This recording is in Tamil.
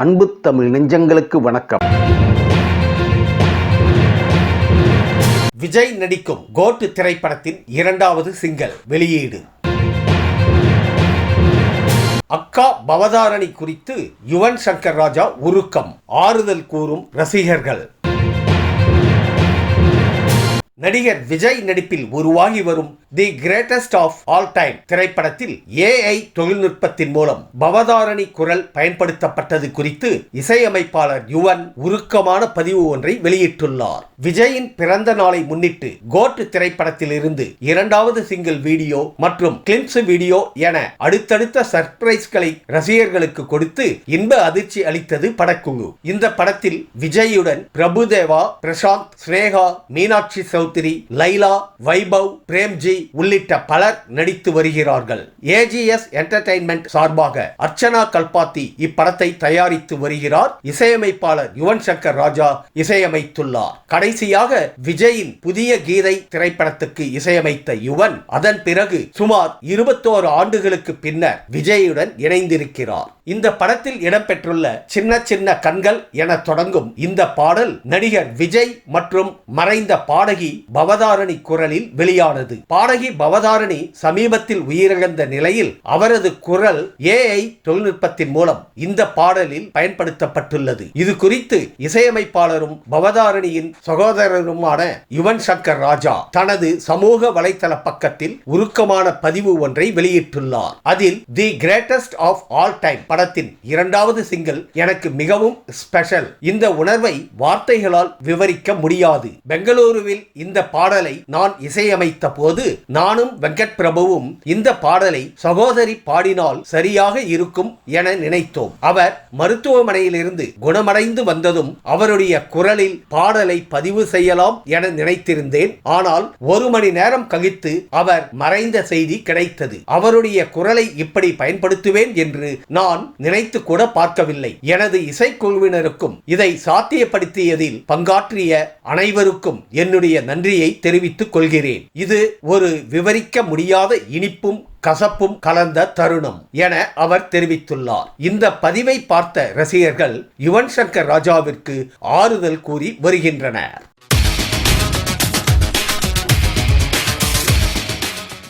அன்பு தமிழ் நெஞ்சங்களுக்கு வணக்கம். விஜய் நடிக்கும் கோட் திரைப்படத்தின் 2வது சிங்கிள் வெளியீடு. அக்கா பவதாரணி குறித்து யுவன் சங்கர் ராஜா உருக்கம், ஆறுதல் கூறும் ரசிகர்கள். நடிகர் விஜய் நடிப்பில் உருவாகி வரும் the greatest of all time திரைப்படத்தில் AI தொழில்நுட்பத்தின் மூலம் பவதாரணி குரல் பயன்படுத்தப்பட்டது குறித்து இசையமைப்பாளர் யுவன் உருக்கமான பதிவு ஒன்றை வெளியிட்டுள்ளார். விஜயின் பிறந்த நாளை முன்னிட்டு கோட் திரைப்படத்தில் இருந்து 2வது சிங்கிள் வீடியோ மற்றும் கிளிப்ஸ் வீடியோ என அடுத்தடுத்த சர்ப்ரைஸ்களை ரசிகர்களுக்கு கொடுத்து இன்ப அதிர்ச்சி அளித்தது படக்குழு. இந்த படத்தில் விஜயுடன் பிரபுதேவா, பிரசாந்த், ஸ்னேகா, மீனாட்சி சௌத்ரி, லைலா, வைபவ், பிரேம்ஜி உள்ளிட்ட பலர் நடித்து வருகிறார்கள். AGS என்டர்டெயின்மெண்ட் சார்பாக அர்ச்சனா கல்பாத்தி இப்படத்தை தயாரித்து வருகிறார். இசையமைப்பாளர் யுவன் சங்கர் ராஜா இசையமைத்துள்ளார். கடைசியாக விஜயின் புதிய கீதை திரைப்படத்துக்கு இசையமைத்த யுவன் அதன் பிறகு சுமார் 21 ஆண்டுகளுக்கு பின்னர் விஜயுடன் இணைந்திருக்கிறார். இந்த படத்தில் இடம்பெற்றுள்ள சின்ன சின்ன கண்கள் என தொடங்கும் இந்த பாடல் நடிகர் விஜய் மற்றும் மறைந்த பாடகி பவதாரணி குரலில் வெளியானது. பாடகி பவதாரணி சமீபத்தில் உயிரிழந்த நிலையில் அவரது குரல் AI தொழில்நுட்பத்தின் மூலம் இந்த பாடலில் பயன்படுத்தப்பட்டுள்ளது. இது குறித்து இசையமைப்பாளரும் பவதாரணியின் சகோதரருமான யுவன் சங்கர் ராஜா தனது சமூக வலைதள பக்கத்தில் உருக்கமான பதிவு ஒன்றை வெளியிட்டுள்ளார். அதில் the greatest of all time படத்தின் 2வது சிங்கிள் எனக்கு மிகவும் ஸ்பெஷல். இந்த உணர்வை வார்த்தைகளால் விவரிக்க முடியாது. பெங்களூருவில் இந்த பாடலை நான் இசையமைத்த போது நானும் வெங்கட் பிரபுவும் இந்த பாடலை சகோதரி பாடினால் சரியாக இருக்கும் என நினைத்தோம். அவர் மருத்துவமனையில் இருந்து குணமடைந்து வந்ததும் அவருடைய குரலில் பாடலை பதிவு செய்யலாம் என நினைத்திருந்தேன். ஆனால் 1 மணி நேரம் கழித்து அவர் மறைந்த செய்தி கிடைத்தது. அவருடைய குரலை இப்படி பயன்படுத்துவேன் என்று நான் நினைத்து கூட பார்க்கவில்லை. எனது இசைக்குழுவினருக்கும் இதை சாத்தியப்படுத்தியதில் பங்காற்றிய அனைவருக்கும் என்னுடைய நன்றியை தெரிவித்துக் கொள்கிறேன். இது ஒரு விவரிக்க முடியாத இனிப்பும் கசப்பும் கலந்த தருணம் என அவர் தெரிவித்துள்ளார். இந்த பதிவை பார்த்த ரசிகர்கள் யுவன் சங்கர் ராஜாவிற்கு ஆறுதல் கூறி வருகின்றனர்.